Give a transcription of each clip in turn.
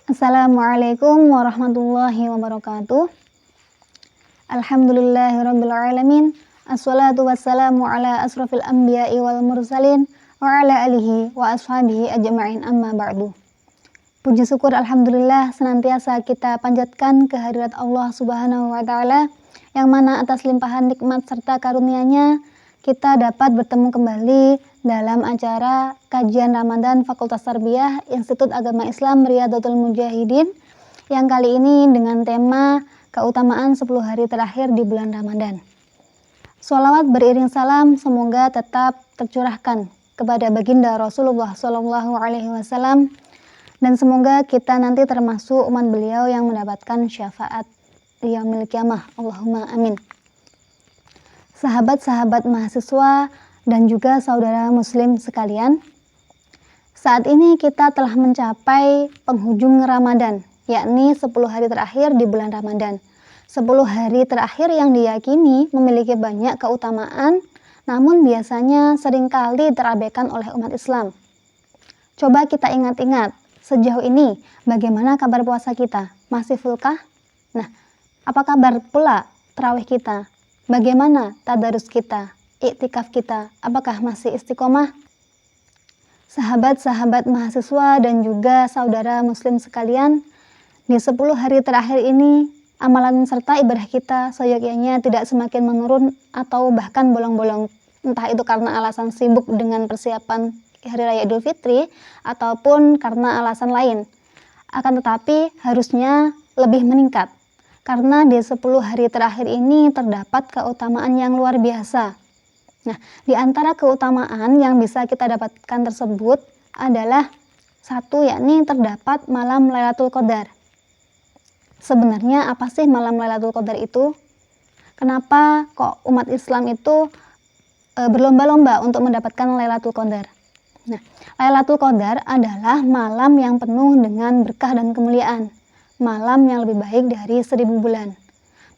Assalamualaikum warahmatullahi wabarakatuh. Alhamdulillahirabbil alamin. Assalatu wassalamu ala asrofil anbiya'i wal mursalin wa ala alihi wa ashabihi ajma'in, amma ba'du. Puji syukur alhamdulillah senantiasa kita panjatkan kehadirat Allah Subhanahu wa taala, yang mana atas limpahan nikmat serta karunia-Nya kita dapat bertemu kembali dalam acara kajian Ramadan Fakultas Tarbiyah Institut Agama Islam Riyadhatul Mujahidin, yang kali ini dengan tema keutamaan 10 hari terakhir di bulan Ramadan. Sholawat beriring salam semoga tetap tercurahkan kepada baginda Rasulullah SAW, dan semoga kita nanti termasuk umat beliau yang mendapatkan syafaat yaumil qiyamah. Allahumma amin. Sahabat-sahabat mahasiswa dan juga saudara muslim sekalian, saat ini kita telah mencapai penghujung Ramadan, yakni 10 hari terakhir di bulan Ramadan. 10 hari terakhir yang diyakini memiliki banyak keutamaan, namun biasanya seringkali terabaikan oleh umat Islam. Coba kita ingat-ingat, sejauh ini bagaimana kabar puasa kita? Masih fullkah? Nah, apa kabar pula tarawih kita? Bagaimana tadarus kita, iktikaf kita, apakah masih istiqomah? Sahabat-sahabat mahasiswa dan juga saudara muslim sekalian, di 10 hari terakhir ini, amalan serta ibadah kita seyogyanya tidak semakin menurun atau bahkan bolong-bolong, entah itu karena alasan sibuk dengan persiapan Hari Raya Idul Fitri ataupun karena alasan lain. Akan tetapi harusnya lebih meningkat, karena di 10 hari terakhir ini terdapat keutamaan yang luar biasa. Nah, di antara keutamaan yang bisa kita dapatkan tersebut adalah satu, yakni terdapat malam Lailatul Qadar. Sebenarnya apa sih malam Lailatul Qadar itu? Kenapa kok umat Islam itu berlomba-lomba untuk mendapatkan Lailatul Qadar? Nah, Lailatul Qadar adalah malam yang penuh dengan berkah dan kemuliaan, malam yang lebih baik dari 1000 bulan.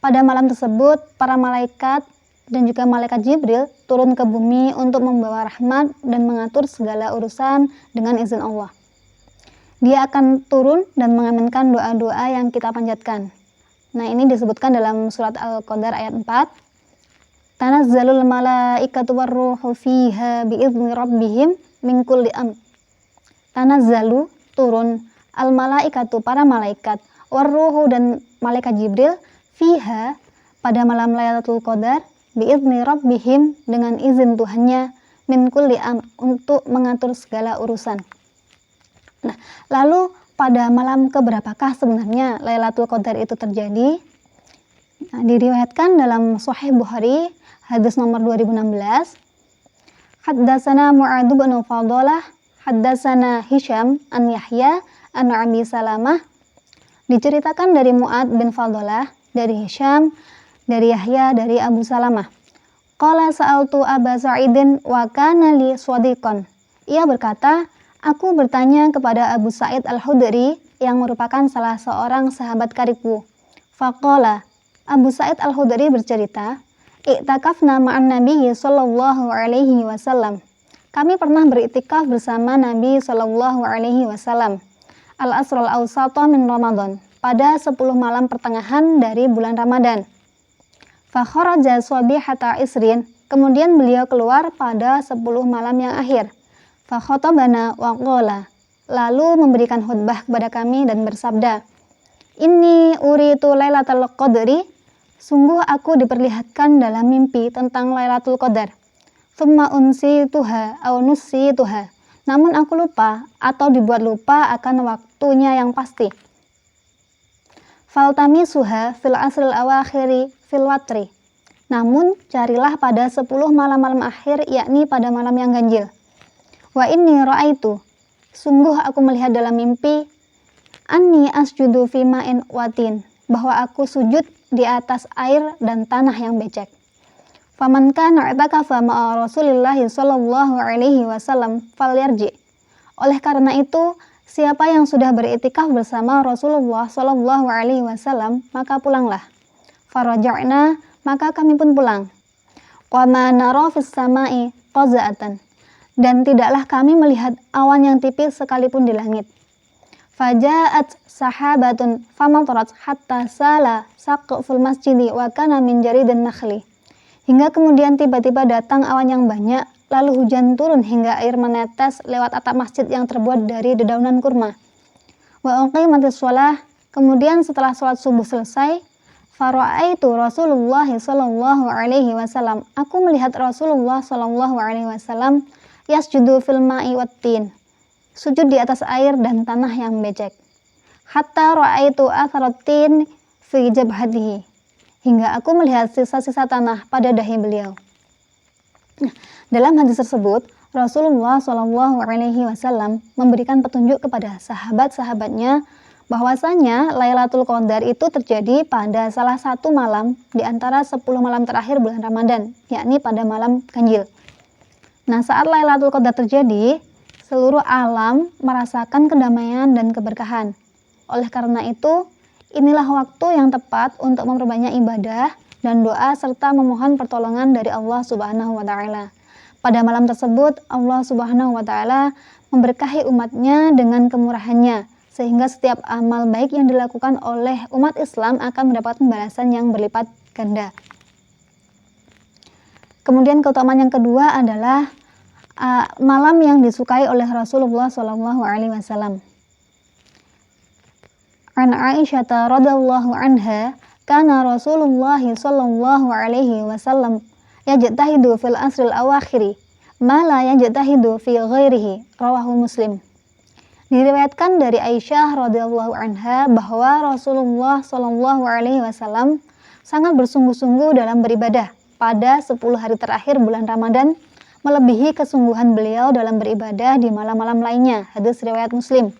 Pada malam tersebut, para malaikat dan juga malaikat Jibril turun ke bumi untuk membawa rahmat dan mengatur segala urusan dengan izin Allah. Dia akan turun dan mengaminkan doa-doa yang kita panjatkan. Nah, ini disebutkan dalam surat Al-Qadar ayat 4. Tanazzalul malaikatu warruhu fiha bi'izni rabbihim min kulli amr. Tanazzalu, turun, al-malaikatu, para malaikat, warruhu, dan malaikat Jibril, fiha, pada malam Lailatul Qadar, bi'izni rabbihim, dengan izin Tuhannya, min kulli amr, untuk mengatur segala urusan. Nah, lalu pada malam keberapakah sebenarnya Lailatul Qadar itu terjadi? Nah, diriwayatkan dalam Sahih Bukhari, hadis nomor 2016. Haddatsana Mu'adz bin Fadalah, haddatsana Hisham an Yahya an Abi Salamah. Diceritakan dari Mu'adz bin Fadalah, dari Hisham, dari Yahya, dari Abu Salamah. Qala sa'altu Aba Sa'idin wa kana li shadiqan. Ia berkata, aku bertanya kepada Abu Sa'id Al-Khudri, yang merupakan salah seorang sahabat karibku. Faqala, Abu Sa'id Al-Khudri bercerita, i'takafna ma'an Nabi sallallahu alaihi wasallam. Kami pernah beriktikaf bersama Nabi sallallahu alaihi wasallam. Al-Asrul Awsata min Ramadan, pada 10 malam pertengahan dari bulan Ramadan. Fa kharaja sabihata isrin, kemudian beliau keluar pada 10 malam yang akhir. Fa khatabana wa qala, lalu memberikan khutbah kepada kami dan bersabda, Inni uritu Lailatul Qadri, sungguh aku diperlihatkan dalam mimpi tentang Lailatul Qadar. Tsumma unsituha aw nusituha, namun aku lupa atau dibuat lupa akan waktunya yang pasti. Faltamisuha fil asril awakhiri fil watri, namun carilah pada 10 malam-malam akhir, yakni pada malam yang ganjil. Wa inni ra'aitu, sungguh aku melihat dalam mimpi, anni asjudu fi ma'in watin, bahwa aku sujud di atas air dan tanah yang becek. Faman kana i'takafa ma'a Rasulillah sallallahu alaihi wasallam falyarji. Oleh karena itu, siapa yang sudah beriktikaf bersama Rasulullah sallallahu alaihi wasallam, maka pulanglah. Faraja'na, maka kami pun pulang. Wa ma nara fis sama'i qaza'atan, dan tidaklah kami melihat awan yang tipis sekalipun di langit. Faja'at sahabatun famatarat hatta sala saqful masjidi wa kana min jaridin nakhli. Hingga kemudian tiba-tiba datang awan yang banyak, lalu hujan turun hingga air menetes lewat atap masjid yang terbuat dari dedaunan kurma. Wa uqimatis shalah, kemudian setelah sholat subuh selesai, fara'aitu Rasulullah sallallahu alaihi wasallam, aku melihat Rasulullah sallallahu alaihi wasallam yasjudu fil ma'i wattin, sujud di atas air dan tanah yang becek. Hatta ra'aitu atharatin fi jabhatihi, hingga aku melihat sisa-sisa tanah pada dahi beliau. Nah, dalam hadis tersebut Rasulullah Shallallahu Alaihi Wasallam memberikan petunjuk kepada sahabat-sahabatnya bahwasanya Lailatul Qadar itu terjadi pada salah satu malam di antara 10 malam terakhir bulan Ramadan, yakni pada malam Ganjil. Nah, saat Lailatul Qadar terjadi, seluruh alam merasakan kedamaian dan keberkahan. Oleh karena itu, inilah waktu yang tepat untuk memperbanyak ibadah dan doa serta memohon pertolongan dari Allah Subhanahu wa taala. Pada malam tersebut, Allah Subhanahu wa taala memberkahi umatnya dengan kemurahannya, sehingga setiap amal baik yang dilakukan oleh umat Islam akan mendapatkan balasan yang berlipat ganda. Kemudian keutamaan yang kedua adalah malam yang disukai oleh Rasulullah Shallallahu Alaihi Wasallam. An Aisyah radhiyallahu anha, kana Rasulullah Shallallahu Alaihi Wasallam yajtahidu fil asril awakhiri ma la yajtahidu fi ghairihi, rawahu Muslim. Diriwayatkan dari Aisyah radhiyallahu anha bahwa Rasulullah Shallallahu alaihi wasallam sangat bersungguh-sungguh dalam beribadah pada 10 hari terakhir bulan Ramadan, melebihi kesungguhan beliau dalam beribadah di malam-malam lainnya. Hadis riwayat Muslim.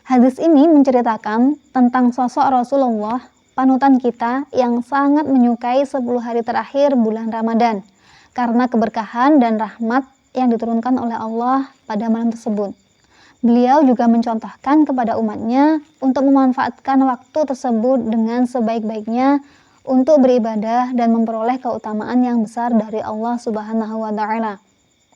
Hadis ini menceritakan tentang sosok Rasulullah, panutan kita yang sangat menyukai 10 hari terakhir bulan Ramadan karena keberkahan dan rahmat yang diturunkan oleh Allah pada malam tersebut. Beliau juga mencontohkan kepada umatnya untuk memanfaatkan waktu tersebut dengan sebaik-baiknya untuk beribadah dan memperoleh keutamaan yang besar dari Allah Subhanahu wa taala.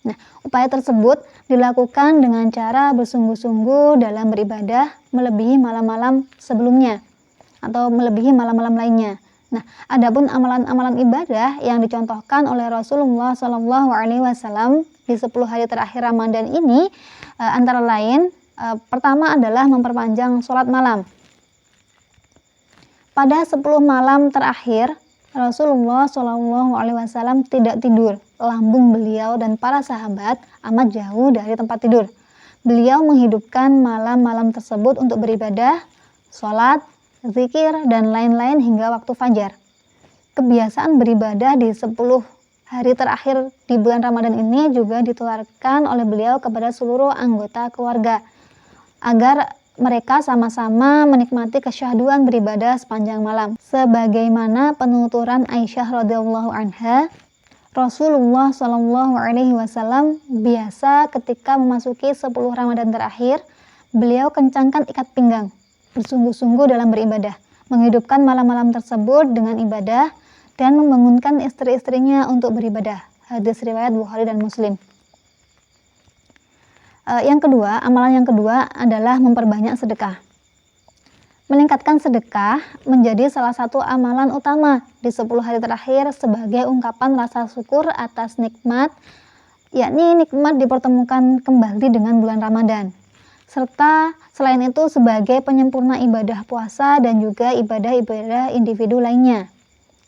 Nah, upaya tersebut dilakukan dengan cara bersungguh-sungguh dalam beribadah melebihi malam-malam sebelumnya atau melebihi malam-malam lainnya. Nah, adapun amalan-amalan ibadah yang dicontohkan oleh Rasulullah Shallallahu Alaihi Wasallam di 10 hari terakhir Ramadan ini antara lain pertama adalah memperpanjang sholat malam. Pada 10 malam terakhir Rasulullah Shallallahu Alaihi Wasallam tidak tidur. Lambung beliau dan para sahabat amat jauh dari tempat tidur. Beliau menghidupkan malam-malam tersebut untuk beribadah, sholat, zikir, dan lain-lain hingga waktu fajar. Kebiasaan beribadah di 10 hari terakhir di bulan Ramadan ini juga ditularkan oleh beliau kepada seluruh anggota keluarga agar mereka sama-sama menikmati kesyahduan beribadah sepanjang malam. Sebagaimana penuturan Aisyah radhiyallahu anha, Rasulullah Shallallahu Alaihi Wasallam biasa ketika memasuki 10 Ramadan terakhir, beliau kencangkan ikat pinggang, bersungguh-sungguh dalam beribadah, menghidupkan malam-malam tersebut dengan ibadah dan membangunkan istri-istrinya untuk beribadah. Hadis riwayat Bukhari dan Muslim. Amalan yang kedua adalah memperbanyak sedekah. Meningkatkan sedekah menjadi salah satu amalan utama di 10 hari terakhir sebagai ungkapan rasa syukur atas nikmat, yakni nikmat dipertemukan kembali dengan bulan Ramadan. Serta selain itu sebagai penyempurna ibadah puasa dan juga ibadah-ibadah individu lainnya.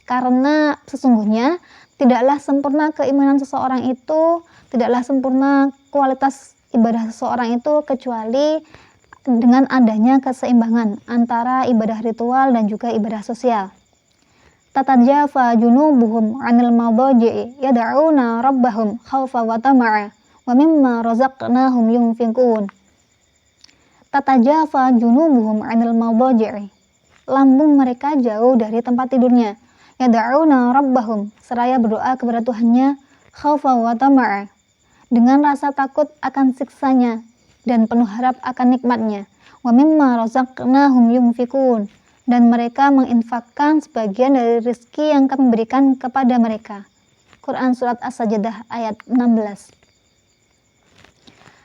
Karena sesungguhnya tidaklah sempurna keimanan seseorang itu, tidaklah sempurna kualitas ibadah seseorang itu kecuali dengan adanya keseimbangan antara ibadah ritual dan juga ibadah sosial. Tatajafa junubuhum 'anil madaji'i yad'una rabbahum khaufa wa tama'a wa mimma razaqnahum yunfiqun. Tatajafa junubuhum 'anil madaji'i. Lambung mereka jauh dari tempat tidurnya. Yad'una rabbahum, seraya berdoa kepada Tuhannya, khaufa wa tama'a, dengan rasa takut akan siksanya dan penuh harap akan nikmatnya. Wa mimma razaqnahum yunfiqun, dan mereka menginfakkan sebagian dari rezeki yang kami berikan kepada mereka. Quran Surat As-Sajdah ayat 16.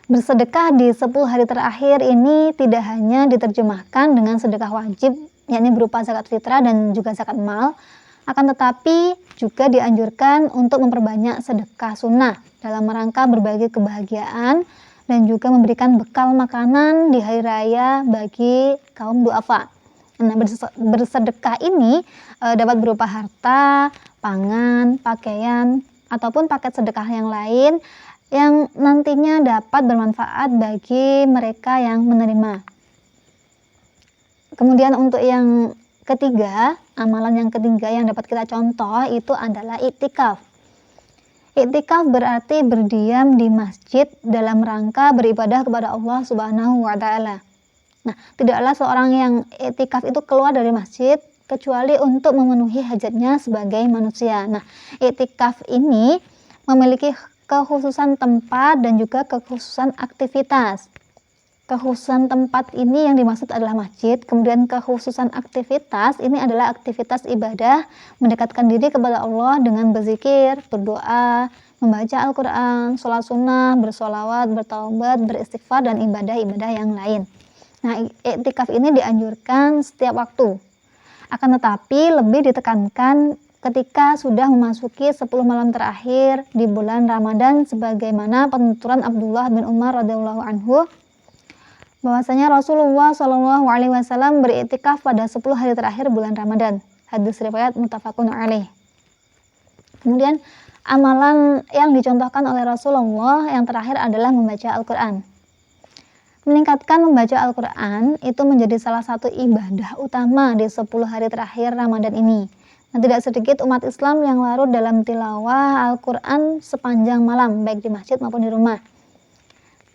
Bersedekah di 10 hari terakhir ini tidak hanya diterjemahkan dengan sedekah wajib, yakni berupa zakat fitrah dan juga zakat mal, akan tetapi juga dianjurkan untuk memperbanyak sedekah sunnah dalam rangka berbagi kebahagiaan dan juga memberikan bekal makanan di hari raya bagi kaum duafa. Nah, bersedekah ini dapat berupa harta, pangan, pakaian, ataupun paket sedekah yang lain yang nantinya dapat bermanfaat bagi mereka yang menerima. Kemudian untuk yang ketiga, amalan yang ketiga yang dapat kita contoh itu adalah iktikaf. Iktikaf berarti berdiam di masjid dalam rangka beribadah kepada Allah Subhanahu wa taala. Nah, tidaklah seorang yang iktikaf itu keluar dari masjid kecuali untuk memenuhi hajatnya sebagai manusia. Nah, iktikaf ini memiliki kekhususan tempat dan juga kekhususan aktivitas. Kekhususan tempat ini yang dimaksud adalah masjid, kemudian kekhususan aktivitas ini adalah aktivitas ibadah mendekatkan diri kepada Allah dengan berzikir, berdoa, membaca Al-Quran, sholat sunnah, bersolawat, bertaubat, beristighfar, dan ibadah-ibadah yang lain. Nah, iktikaf ini dianjurkan setiap waktu. Akan tetapi lebih ditekankan ketika sudah memasuki 10 malam terakhir di bulan Ramadan, sebagaimana penuturan Abdullah bin Umar radhiyallahu anhu bahwasanya Rasulullah Shallallahu alaihi wasallam beriktikaf pada 10 hari terakhir bulan Ramadan. Hadis riwayat muttafaqun alaih. Kemudian amalan yang dicontohkan oleh Rasulullah yang terakhir adalah membaca Al-Qur'an. Meningkatkan membaca Al-Qur'an itu menjadi salah satu ibadah utama di 10 hari terakhir Ramadan ini. Dan tidak sedikit umat Islam yang larut dalam tilawah Al-Quran sepanjang malam, baik di masjid maupun di rumah.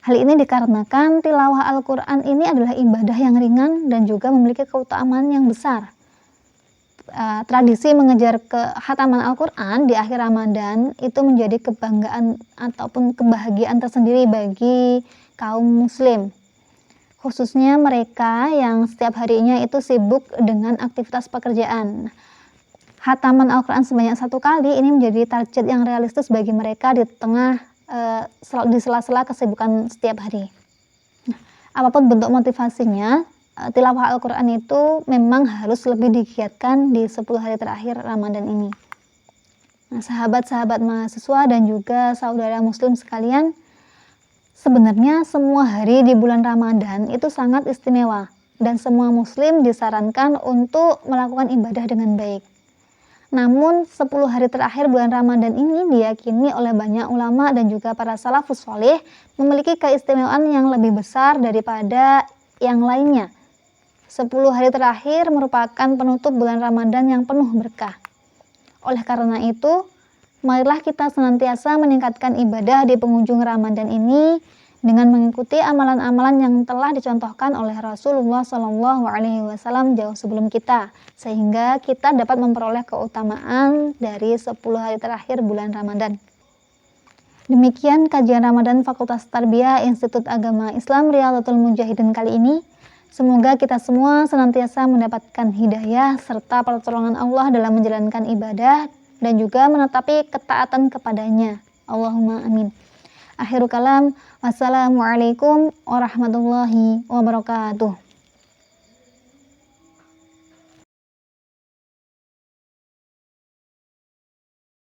Hal ini dikarenakan tilawah Al-Quran ini adalah ibadah yang ringan dan juga memiliki keutamaan yang besar. Tradisi mengejar khataman Al-Quran di akhir Ramadan itu menjadi kebanggaan ataupun kebahagiaan tersendiri bagi kaum muslim. Khususnya mereka yang setiap harinya itu sibuk dengan aktivitas pekerjaan. Khataman Al-Quran sebanyak 1 kali ini menjadi target yang realistis bagi mereka di tengah di sela-sela kesibukan setiap hari. Nah, apapun bentuk motivasinya, tilawah Al-Quran itu memang harus lebih digiatkan di 10 hari terakhir Ramadan ini. Nah, sahabat-sahabat mahasiswa dan juga saudara muslim sekalian, sebenarnya semua hari di bulan Ramadan itu sangat istimewa dan semua muslim disarankan untuk melakukan ibadah dengan baik. Namun 10 hari terakhir bulan Ramadan ini diyakini oleh banyak ulama dan juga para salafus sholih memiliki keistimewaan yang lebih besar daripada yang lainnya. 10 hari terakhir merupakan penutup bulan Ramadan yang penuh berkah. Oleh karena itu, marilah kita senantiasa meningkatkan ibadah di penghujung Ramadan ini dengan mengikuti amalan-amalan yang telah dicontohkan oleh Rasulullah Shallallahu alaihi wasallam jauh sebelum kita, sehingga kita dapat memperoleh keutamaan dari 10 hari terakhir bulan Ramadan. Demikian kajian Ramadan Fakultas Tarbiyah Institut Agama Islam Riyadhatul Mujahidin kali ini. Semoga kita semua senantiasa mendapatkan hidayah serta pertolongan Allah dalam menjalankan ibadah dan juga menetapi ketaatan kepadanya. Allahumma amin. Akhirul kalam, wassalamualaikum warahmatullahi wabarakatuh.